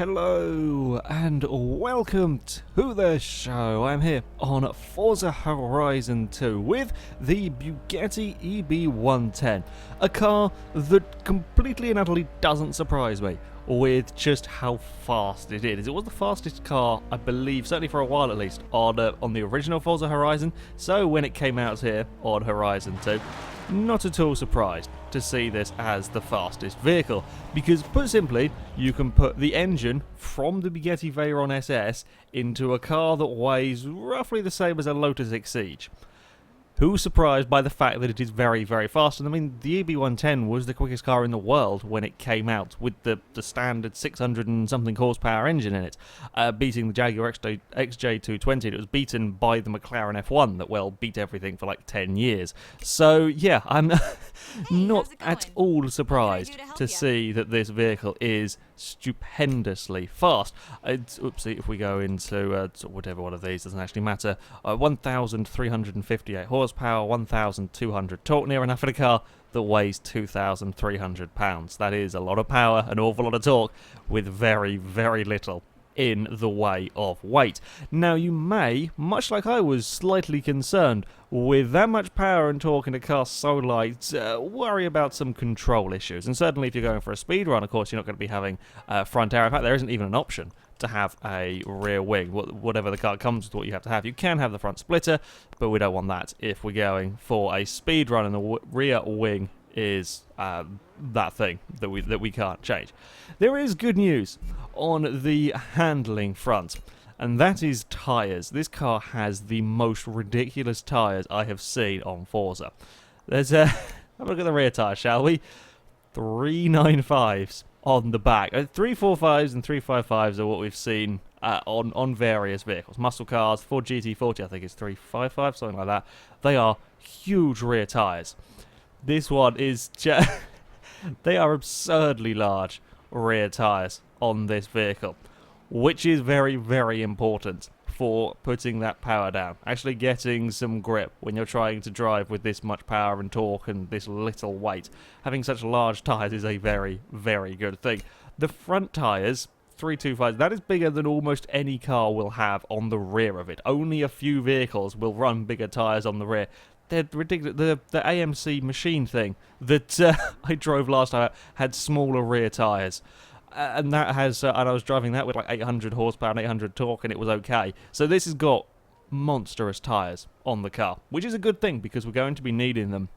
Hello and welcome to the show. I'm here on Forza Horizon 2 with the Bugatti EB110, a car that completely and utterly doesn't surprise me with just how fast it is. It was the fastest car, I believe, certainly for a while at least, on the original Forza Horizon, so when it came out here on Horizon 2, not at all surprised to see this as the fastest vehicle, because put simply, you can put the engine from the Bugatti Veyron SS into a car that weighs roughly the same as a Lotus Exige. Who's surprised by the fact that it is very, very fast? And I mean, the EB110 was the quickest car in the world when it came out, with the standard 600 and something horsepower engine in it, beating the Jaguar XJ220. It was beaten by the McLaren F1 that, well, beat everything for like 10 years. So, yeah, I'm not at all surprised to see that this vehicle is stupendously fast. Oopsie, if we go into whatever one of these, doesn't actually matter. 1,358 horsepower, 1,200 torque, near enough in a car that weighs 2,300 pounds. That is a lot of power, an awful lot of torque, with very, very little in the way of weight. Now, you may, much like I was slightly concerned with that much power and torque in a car so light, worry about some control issues. And certainly if you're going for a speed run, of course, you're not going to be having front air. In fact, there isn't even an option to have a rear wing. Whatever the car comes with, what you have to have. You can have the front splitter, but we don't want that if we're going for a speed run, and the rear wing is that thing that we can't change. There is good news on the handling front, and that is tyres. This car has the most ridiculous tyres I have seen on Forza. There's have a look at the rear tyre, shall we? 395s on the back. 345s and 355s are what we've seen on various vehicles. Muscle cars, Ford GT40 I think is 355, something like that. They are huge rear tyres. This one is just... they are absurdly large rear tyres on this vehicle, which is very, very important for putting that power down. Actually getting some grip when you're trying to drive with this much power and torque and this little weight. Having such large tyres is a very, very good thing. The front tyres, 325, that is bigger than almost any car will have on the rear of it. Only a few vehicles will run bigger tyres on the rear. They're ridiculous. The AMC machine thing that I drove last time had smaller rear tyres. And that has, and I was driving that with like 800 horsepower and 800 torque, and it was okay. So this has got monstrous tyres on the car, which is a good thing because we're going to be needing them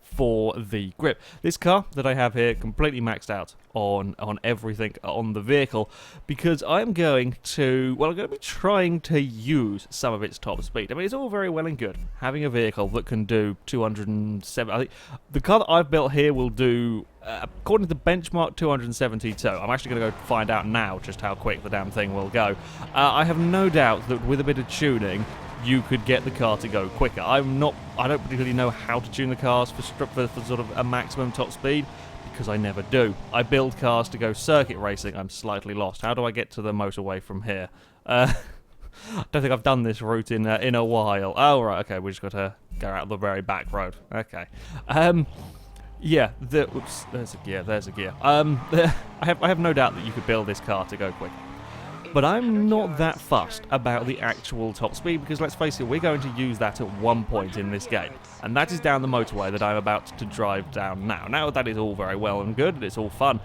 for the grip. This car that I have here completely maxed out on everything on the vehicle, because I'm going to be trying to use some of its top speed. I mean, it's all very well and good having a vehicle that can do 207. I think the car that I've built here will do, according to the benchmark, 272. I'm actually going to go find out now just how quick the damn thing will go. I have no doubt that with a bit of tuning, you could get the car to go quicker. I don't particularly know how to tune the cars for sort of a maximum top speed, because I never do. I build cars to go circuit racing. I'm slightly lost. How do I get to the motorway from here? I don't think I've done this route in a while. Oh, right, okay, we just got to go out the very back road. Okay. Yeah, oops, there's a gear. I have no doubt that you could build this car to go quicker. But I'm not that fussed about the actual top speed, because let's face it, we're going to use that at one point in this game. And that is down the motorway that I'm about to drive down now. Now, that is all very well and good, and it's all fun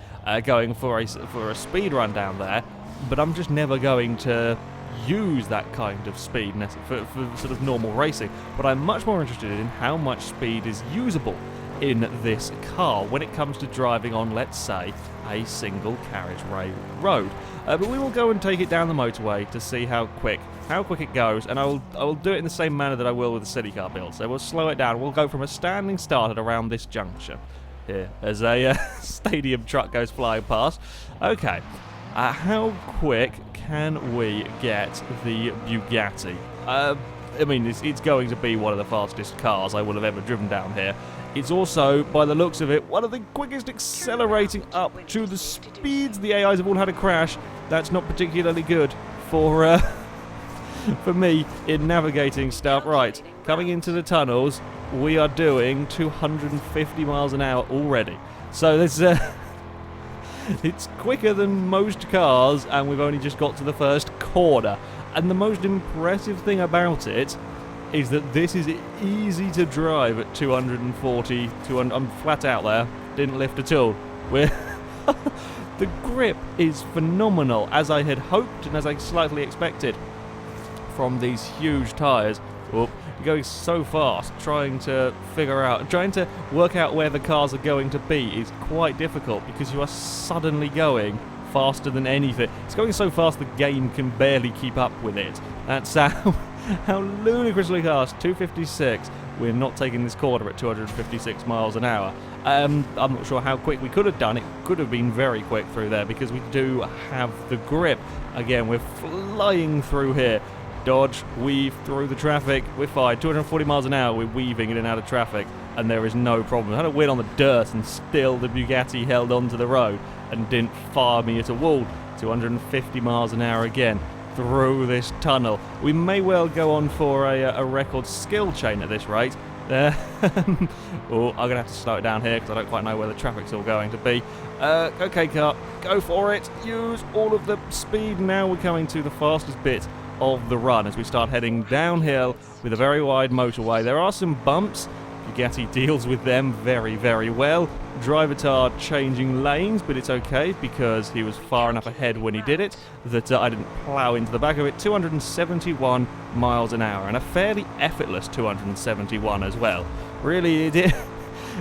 going for a speed run down there, but I'm just never going to use that kind of speed for sort of normal racing. But I'm much more interested in how much speed is usable in this car when it comes to driving on, let's say, a single carriageway road. But we will go and take it down the motorway to see how quick it goes, and I will do it in the same manner that I will with the city car build. So we'll slow it down. We'll go from a standing start at around this junction here as a stadium truck goes flying past. Okay, how quick can we get the Bugatti? I mean, it's going to be one of the fastest cars I will have ever driven down here. It's also, by the looks of it, one of the quickest accelerating up to the speeds. The AIs have all had a crash. That's not particularly good for me in navigating stuff. Right, coming into the tunnels, we are doing 250 miles an hour already. So there's It's quicker than most cars, and we've only just got to the first corner. And the most impressive thing about it is that this is easy to drive at 240. I'm flat out there, didn't lift at all. The grip is phenomenal, as I had hoped and as I slightly expected from these huge tyres. Oh, you're going so fast, trying to work out where the cars are going to be is quite difficult because you are suddenly going faster than anything. It's going so fast the game can barely keep up with it. That's how ludicrously fast. 256. We're not taking this corner at 256 miles an hour. I'm not sure how quick we could have done. It could have been very quick through there because we do have the grip. Again, we're flying through here. Dodge, weave through the traffic. We're fine. 240 miles an hour. We're weaving in and out of traffic, and there is no problem. I had a win on the dirt, and still the Bugatti held onto the road and didn't fire me at a wall. 250 miles an hour again through this tunnel. We may well go on for a record skill chain at this rate. Oh, I'm going to have to slow it down here because I don't quite know where the traffic's all going to be. Okay, car, go for it. Use all of the speed. Now we're coming to the fastest bit of the run as we start heading downhill with a very wide motorway. There are some bumps. Bugatti deals with them very, very well. Driver changing lanes, but it's okay because he was far enough ahead when he did it that I didn't plough into the back of it. 271 miles an hour, and a fairly effortless 271 as well. Really, it is.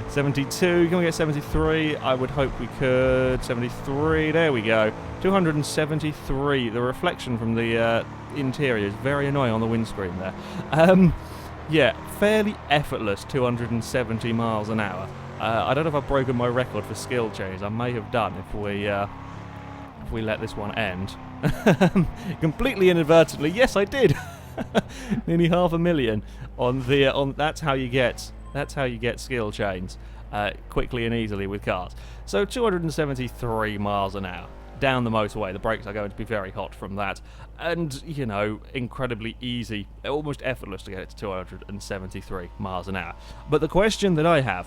72, can we get 73? I would hope we could. 73, there we go. 273. The reflection from the interior is very annoying on the windscreen there. Yeah, fairly effortless 270 miles an hour. I don't know if I've broken my record for skill change. I may have done if we let this one end. Completely inadvertently. Yes, I did. Nearly 500,000 on the that's how you get skill chains quickly and easily with cars. So 273 miles an hour down the motorway. The brakes are going to be very hot from that, and you know, incredibly easy, almost effortless to get it to 273 miles an hour. But the question that I have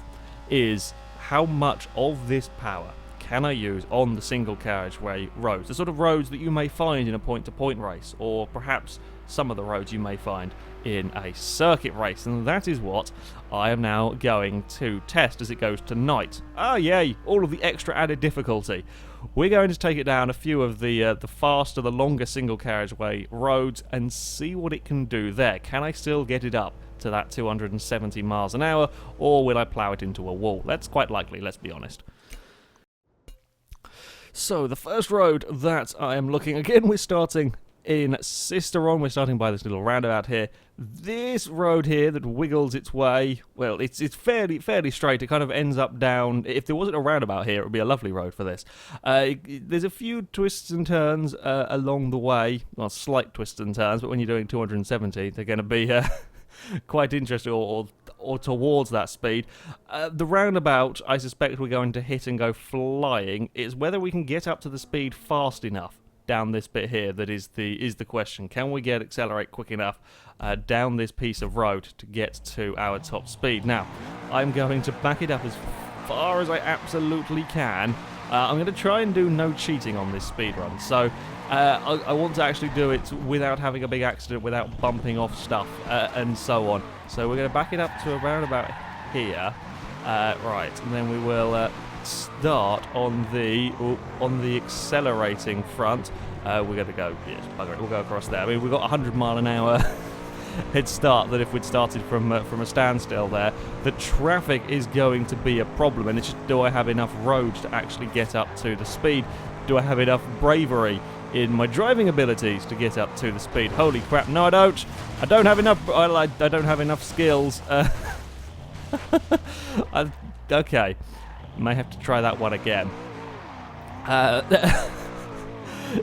is, how much of this power can I use on the single carriageway roads, the sort of roads that you may find in a point-to-point race, or perhaps some of the roads you may find in a circuit race? And that is what I am now going to test as it goes to night. Ah, yay! All of the extra added difficulty. We're going to take it down a few of the faster, the longer single carriageway roads and see what it can do there. Can I still get it up to that 270 miles an hour, or will I plough it into a wall? That's quite likely, let's be honest. So, the first road that I am looking, again, we're starting in Sisteron. We're starting by this little roundabout here. This road here that wiggles its way, well, it's fairly straight. It kind of ends up down. If there wasn't a roundabout here, it would be a lovely road for this. There's a few twists and turns along the way. Well, slight twists and turns, but when you're doing 270, they're going to be quite interesting, or towards that speed. The roundabout, I suspect we're going to hit and go flying. It's whether we can get up to the speed fast enough down this bit here that is the question. Can we accelerate quick enough down this piece of road to get to our top speed? Now, I'm going to back it up as far as I absolutely can. I'm going to try and do no cheating on this speed run. So I want to actually do it without having a big accident, without bumping off stuff and so on. So we're going to back it up to around about here. Right, and then we will start on the accelerating front. We're going to go, yes, bugger it, we'll go across there. I mean, we've got 100 mile an hour head start that if we'd started from a standstill there. The traffic is going to be a problem, and it's just, do I have enough roads to actually get up to the speed? Do I have enough bravery in my driving abilities to get up to the speed? Holy crap, no I don't. I don't have enough, I don't have enough skills. Okay, may have to try that one again.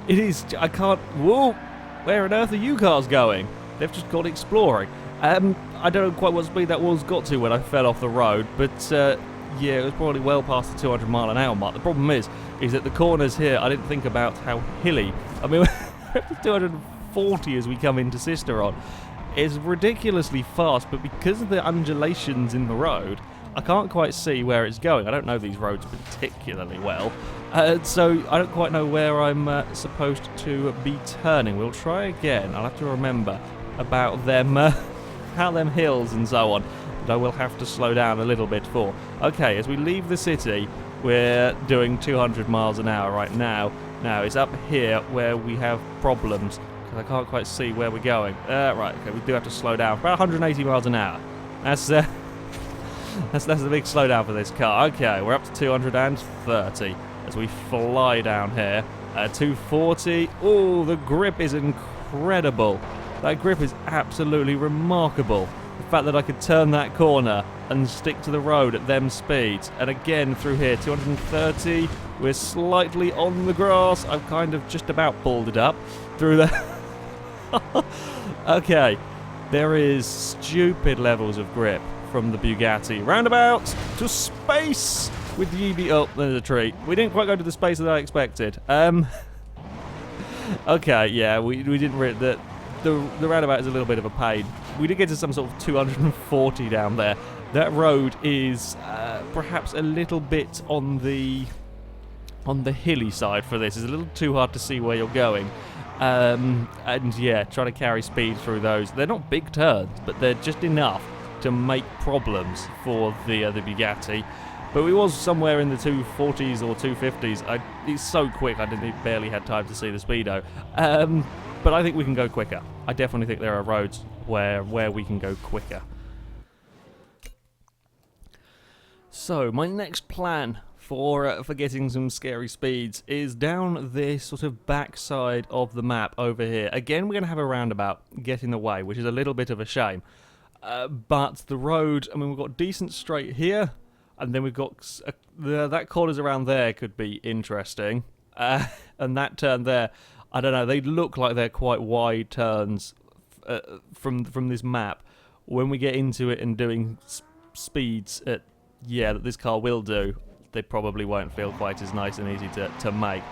It is, I can't, whoa, where on earth are you cars going? They've just gone exploring. I don't know quite what speed that was got to when I fell off the road, but yeah, it was probably well past the 200 mile an hour mark. The problem is that the corners here, I didn't think about how hilly. I mean, 240 as we come into Sisteron is ridiculously fast, but because of the undulations in the road, I can't quite see where it's going. I don't know these roads particularly well. So I don't quite know where I'm supposed to be turning. We'll try again. I'll have to remember about them, how them hills and so on. But I will have to slow down a little bit for. Okay, as we leave the city, we're doing 200 miles an hour right now. Now, it's up here where we have problems, because I can't quite see where we're going. Right, okay, we do have to slow down. About 180 miles an hour. That's a big slowdown for this car. Okay, we're up to 230 as we fly down here. 240. Oh, the grip is incredible. That grip is absolutely remarkable. The fact that I could turn that corner and stick to the road at them speeds. And again through here, 230. We're slightly on the grass. I've kind of just about pulled it up through the... Okay, there is stupid levels of grip from the Bugatti. Roundabout to space with the EB... Oh, there's a tree. We didn't quite go to the space that I expected. Okay, yeah, we didn't really... The roundabout is a little bit of a pain. We did get to some sort of 240 down there. That road is perhaps a little bit on the hilly side for this. It's a little too hard to see where you're going. And yeah, trying to carry speed through those. They're not big turns, but they're just enough to make problems for the Bugatti. But we was somewhere in the 240s or 250s. It's so quick, I barely had time to see the speedo. But I think we can go quicker. I definitely think there are roads where we can go quicker. So my next plan for getting some scary speeds is down this sort of backside of the map over here. Again, we're going to have a roundabout get in the way, which is a little bit of a shame. But the road, I mean, we've got decent straight here, and then we've got that corners around there could be interesting. And that turn there, I don't know, they look like they're quite wide turns from this map. When we get into it and doing speeds at, that this car will do, they probably won't feel quite as nice and easy to make.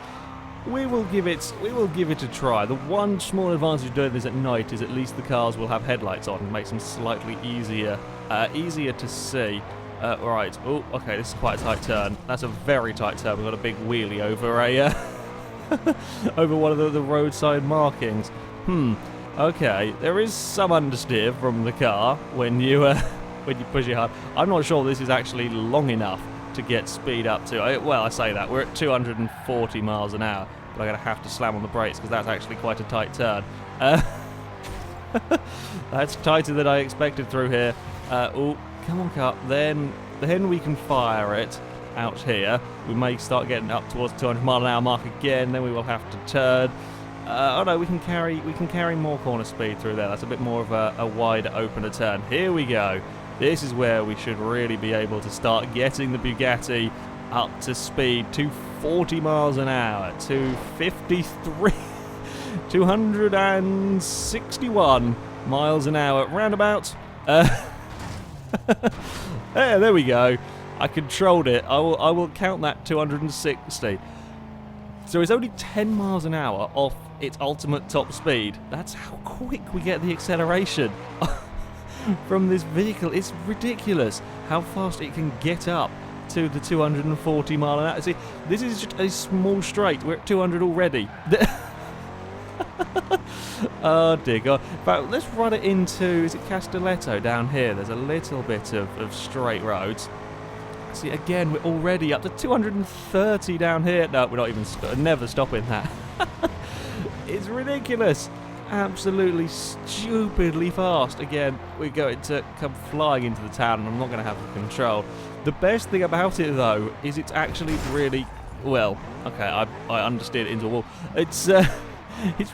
We will give it a try. The one small advantage of doing this at night is at least the cars will have headlights on and makes them slightly easier to see. Right. Oh, okay. This is quite a tight turn. That's a very tight turn. We've got a big wheelie over over one of the roadside markings. Okay. There is some understeer from the car when you push it hard. I'm not sure this is actually long enough to get speed up to. Well, I say that. We're at 240 miles an hour, but I'm going to have to slam on the brakes because that's actually quite a tight turn. That's tighter than I expected through here. Oh, come on, car. Then we can fire it out here. We may start getting up towards 200 mile an hour mark again. Then we will have to turn. Oh no, we can carry more corner speed through there. That's a bit more of a wider, opener turn. Here we go. This is where we should really be able to start getting the Bugatti up to speed. 240 miles an hour, 253, 261 miles an hour, roundabout. There we go. I controlled it. I will count that 260. So it's only 10 miles an hour off its ultimate top speed. That's how quick we get the acceleration from this vehicle. It's ridiculous how fast it can get up to the 240 mile an hour. See, this is just a small straight. We're at 200 already. Oh dear God. But let's run it into, is it Castelletto down here? There's a little bit of straight roads. See, again, we're already up to 230 down here. No, we're not even, never stopping that. It's ridiculous. Absolutely stupidly fast. Again, we're going to come flying into the town and I'm not going to have the control. The best thing about it, though, is it's actually really, well, okay, I understeered it into a wall. It's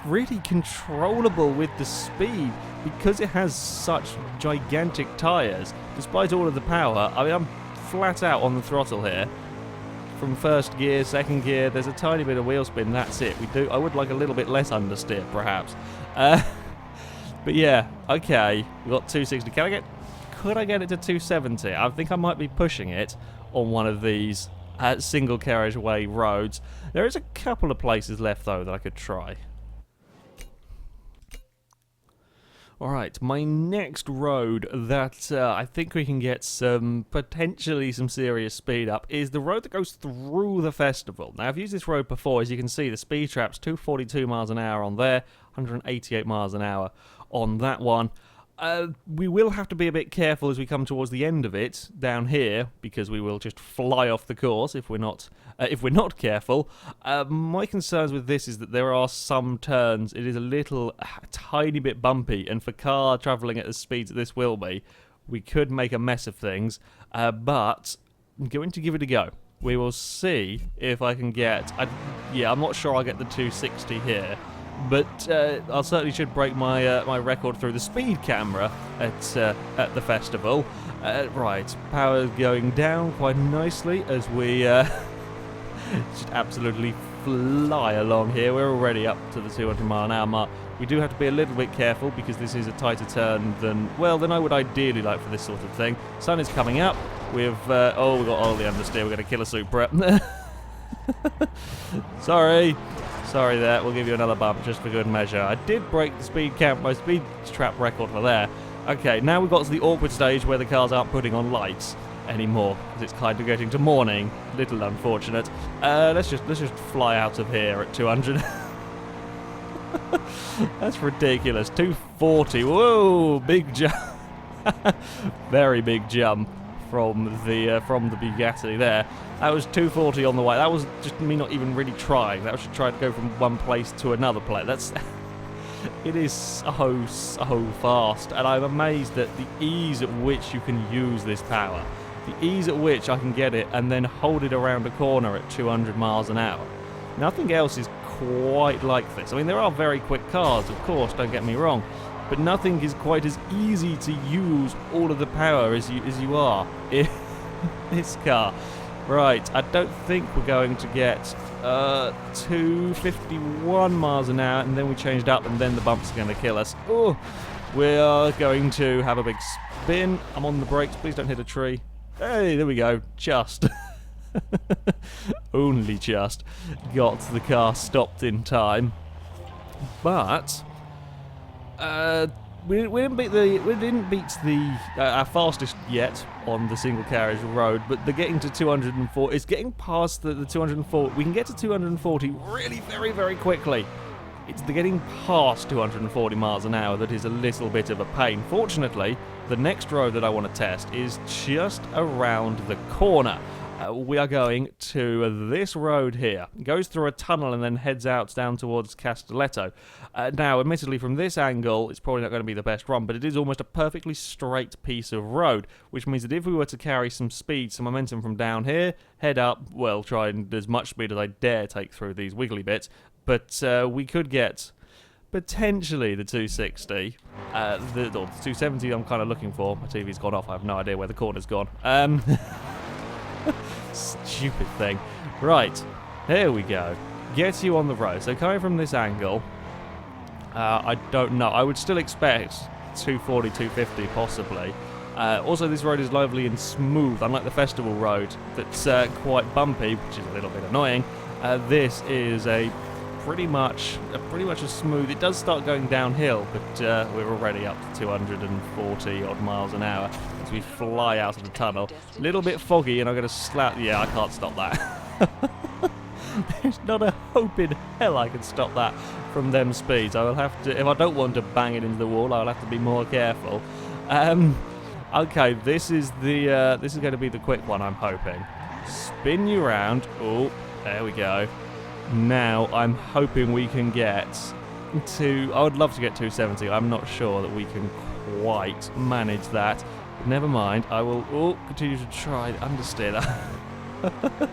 really controllable with the speed because it has such gigantic tyres. Despite all of the power, I mean, I'm flat out on the throttle here. From first gear, second gear, there's a tiny bit of wheel spin, that's it. I would like a little bit less understeer, perhaps. But yeah, okay, we've got 260. Could I get it to 270? I think I might be pushing it on one of these single carriageway roads. There is a couple of places left, though, that I could try. Alright, my next road that I think we can get potentially some serious speed up is the road that goes through the festival. Now, I've used this road before. As you can see, the speed trap's 242 miles an hour on there, 188 miles an hour on that one. We will have to be a bit careful as we come towards the end of it down here, because we will just fly off the course if we're not careful. My concerns with this is that there are some turns. It is a tiny bit bumpy, and for car travelling at the speeds that this will be, we could make a mess of things. But I'm going to give it a go. We will see if I can get. I'm not sure I'll get the 260 here. But I certainly should break my my record through the speed camera at the festival. Right, power going down quite nicely as we just absolutely fly along here. We're already up to the 200 mile an hour mark. We do have to be a little bit careful because this is a tighter turn than I would ideally like for this sort of thing. Sun is coming up. We've we've got all the understeer. We're going to kill a Supra. Sorry there, we'll give you another bump just for good measure. I did break my speed trap record for there. Okay, now we've got to the awkward stage where the cars aren't putting on lights anymore, because it's kind of getting to morning. Little unfortunate. Let's just fly out of here at 200. That's ridiculous. 240. Whoa, big jump. Very big jump from the Bugatti there. That was 240 on the way. That was just me not even really trying. That was just trying to go from one place to another place. It is so fast, and I'm amazed at the ease at which you can use this power. The ease at which I can get it and then hold it around a corner at 200 miles an hour. Nothing else is quite like this. I mean, there are very quick cars, of course, don't get me wrong, but nothing is quite as easy to use all of the power as you are in this car. Right, I don't think we're going to get 251 miles an hour, and then we changed up, and then the bumps are going to kill us. Oh, we are going to have a big spin. I'm on the brakes. Please don't hit a tree. Hey, there we go. Just. Only just got the car stopped in time. But we didn't beat our fastest yet on the single carriage road, but the getting to 204 is getting past the 204. We can get to 240 really very, very quickly. It's the getting past 240 miles an hour that is a little bit of a pain. Fortunately, the next road that I want to test is just around the corner. We are going to this road here. It goes through a tunnel and then heads out down towards Castelletto. Now, admittedly, from this angle, it's probably not going to be the best run, but it is almost a perfectly straight piece of road, which means that if we were to carry some speed, some momentum from down here, head up, well, try and as much speed as I dare take through these wiggly bits, but we could get potentially the 260, or the 270 I'm kind of looking for. My TV's gone off. I have no idea where the corner's gone. Stupid thing. Right, here we go. Get you on the road. So coming from this angle, I don't know. I would still expect 240, 250 possibly. Also, this road is lovely and smooth, unlike the festival road that's quite bumpy, which is a little bit annoying. This is pretty much a smooth. It does start going downhill, but we're already up to 240 odd miles an hour as we fly out of the tunnel. A little bit foggy, and I'm going to slap. Yeah, I can't stop that. There's not a hope in hell I can stop that from them speeds. I will have to, if I don't want to bang it into the wall, I'll have to be more careful. Okay, this is going to be the quick one, I'm hoping. Spin you round. Oh, there we go. Now I'm hoping we can get to. I would love to get 270. I'm not sure that we can quite manage that. But never mind. I will continue to try to understeer that.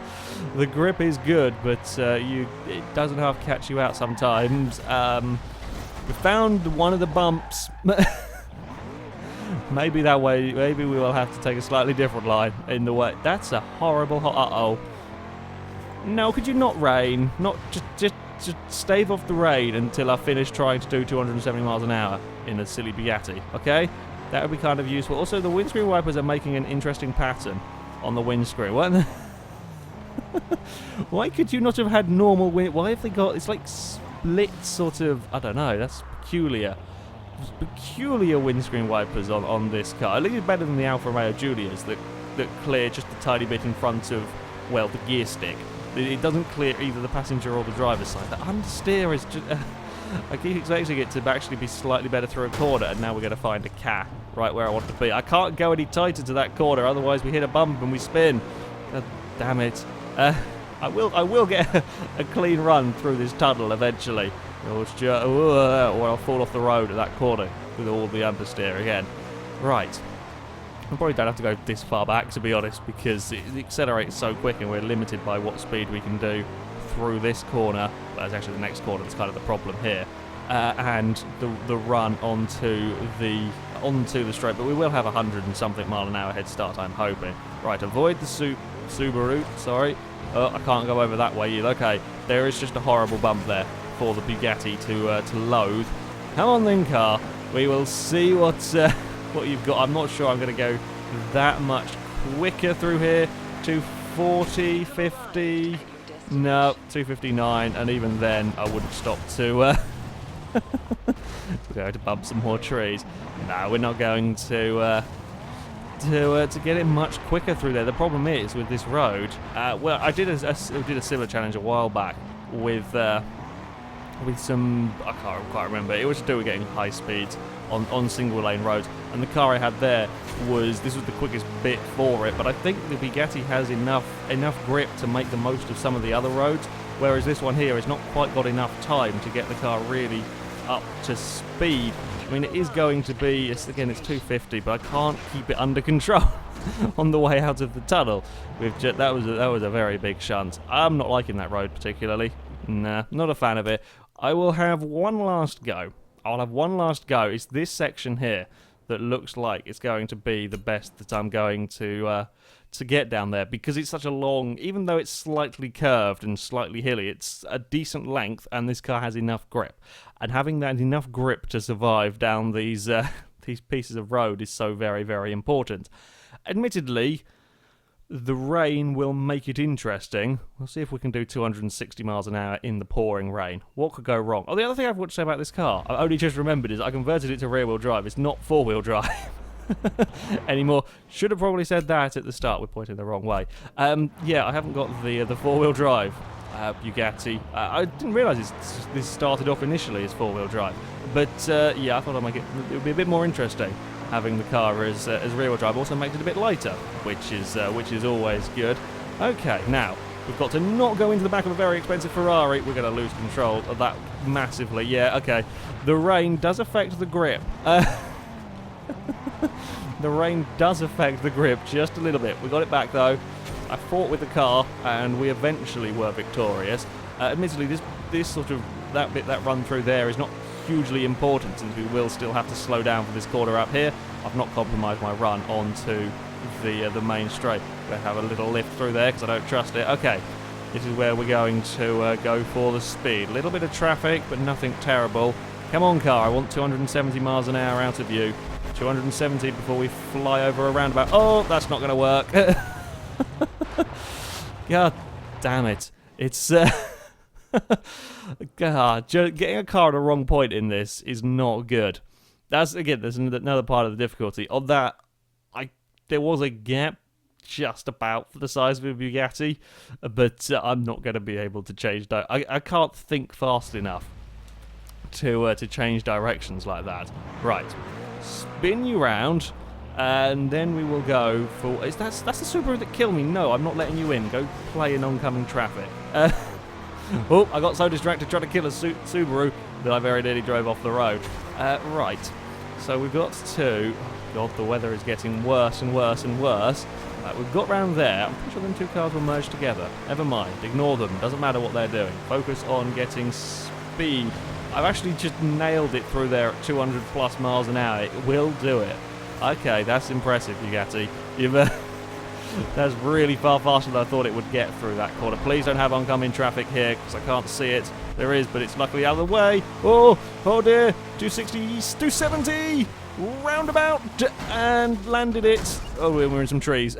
The grip is good, but it doesn't half catch you out sometimes. We found one of the bumps. Maybe that way. Maybe we will have to take a slightly different line in the way. That's a horrible. Uh-oh. No, could you not rain? Not just stave off the rain until I finish trying to do 270 miles an hour in a silly Bugatti, okay? That would be kind of useful. Also, the windscreen wipers are making an interesting pattern on the windscreen. What? Why could you not have had normal wind? Why have they got... It's like split sort of... I don't know. That's peculiar. peculiar windscreen wipers on this car. At least better than the Alfa Romeo Giulias that clear just a tiny bit in front of, well, the gear stick. It doesn't clear either the passenger or the driver's side. The understeer is just... I keep expecting it to actually be slightly better through a corner, and now we're going to find a cat right where I want to be. I can't go any tighter to that corner, otherwise we hit a bump and we spin. God damn it. I will get a clean run through this tunnel eventually. Or I'll fall off the road at that corner with all the understeer again. Right. I probably don't have to go this far back, to be honest, because it accelerates so quick and we're limited by what speed we can do through this corner. That's actually the next corner that's kind of the problem here. And the run onto the straight. But we will have 100 and something mile an hour head start, I'm hoping. Right, avoid the Subaru, sorry. I can't go over that way either. Okay, there is just a horrible bump there for the Bugatti to load. Come on then, car. We will see what you've got. I'm not sure I'm going to go that much quicker through here. 240, 50, no, 259, and even then I wouldn't stop to go to bump some more trees. No, we're not going to get it much quicker through there. The problem is with this road. Well, I did a similar challenge a while back with some, I can't quite remember. It was to do with getting high speeds on single lane roads, and the car I had there this was the quickest bit for it. But I think the Bugatti has enough grip to make the most of some of the other roads, whereas this one here has not quite got enough time to get the car really up to speed. I mean, it is going to be, again, it's 250, but I can't keep it under control on the way out of the tunnel. That was a very big shunt. I'm not liking that road particularly. Nah, not a fan of it. I will have one last go. I'll have one last go. It's this section here that looks like it's going to be the best that I'm going to get down there, because it's such a long, even though it's slightly curved and slightly hilly, it's a decent length, and this car has enough grip. And having that enough grip to survive down these pieces of road is so very, very important. Admittedly, the rain will make it interesting. We'll see if we can do 260 miles an hour in the pouring rain. What could go wrong? Oh, the other thing I've got to say about this car, I only just remembered, is I converted it to rear-wheel drive. It's not four-wheel drive anymore. Should have probably said that at the start. We're pointing the wrong way. Yeah, I haven't got the four-wheel drive Bugatti. I didn't realise this started off initially as four-wheel drive. But yeah, I thought it would be a bit more interesting having the car as rear-wheel drive. Also makes it a bit lighter, which is always good. Okay, now we've got to not go into the back of a very expensive Ferrari. We're going to lose control of that massively. Yeah, okay. The rain does affect the grip. The rain does affect the grip just a little bit. We got it back though. I fought with the car and we eventually were victorious. Admittedly, this sort of that run through there is not hugely important, since we will still have to slow down for this corner up here. I've not compromised my run onto the main straight. We'll have a little lift through there because I don't trust it. Okay, this is where we're going to go for the speed. A little bit of traffic, but nothing terrible. Come on, car, I want 270 miles an hour out of you. 270 before we fly over a roundabout. Oh, that's not going to work. God damn it. It's... God, getting a car at the wrong point in this is not good. There's another part of the difficulty. On that, there was a gap just about for the size of a Bugatti, but I'm not going to be able to change that. I can't think fast enough to change directions like that. Right, spin you round, and then we will go for... That's the Subaru that killed me. No, I'm not letting you in. Go play in oncoming traffic. Oh, I got so distracted trying to kill a Subaru that I very nearly drove off the road. Right, so we've got to... God, the weather is getting worse and worse and worse. We've got round there. I'm pretty sure them two cars will merge together. Never mind, ignore them. Doesn't matter what they're doing. Focus on getting speed. I've actually just nailed it through there at 200 plus miles an hour. It will do it. Okay, that's impressive, Bugatti. That's really far faster than I thought it would get through that corner. Please don't have oncoming traffic here, because I can't see it. There is, but it's luckily out of the way. Oh dear. 260, 270. Roundabout. And landed it. Oh, we're in some trees.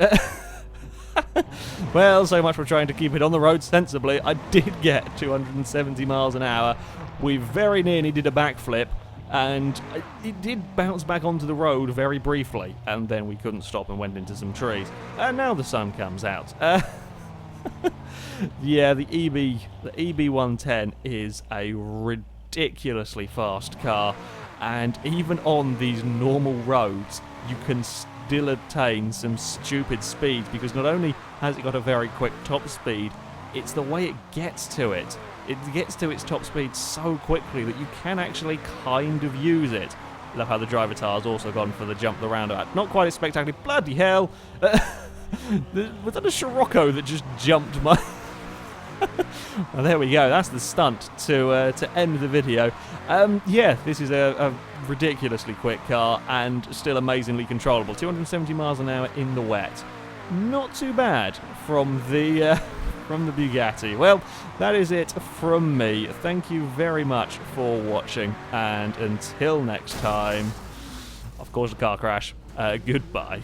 Well, so much for trying to keep it on the road sensibly. I did get 270 miles an hour. We very nearly did a backflip. and it did bounce back onto the road very briefly, and then we couldn't stop and went into some trees. And now the sun comes out. Yeah, the EB110 is a ridiculously fast car, and even on these normal roads, you can still attain some stupid speeds, because not only has it got a very quick top speed, it's the way it gets to it. It gets to its top speed so quickly that you can actually kind of use it. Love how the driver tire's also gone for the jump the roundabout. Not quite as spectacular. Bloody hell! Was that a Scirocco that just jumped my... Well, there we go. That's the stunt to end the video. Yeah, this is a ridiculously quick car and still amazingly controllable. 270 miles an hour in the wet. Not too bad from the Bugatti. Well, that is it from me. Thank you very much for watching, and until next time, of course, a car crash. Goodbye.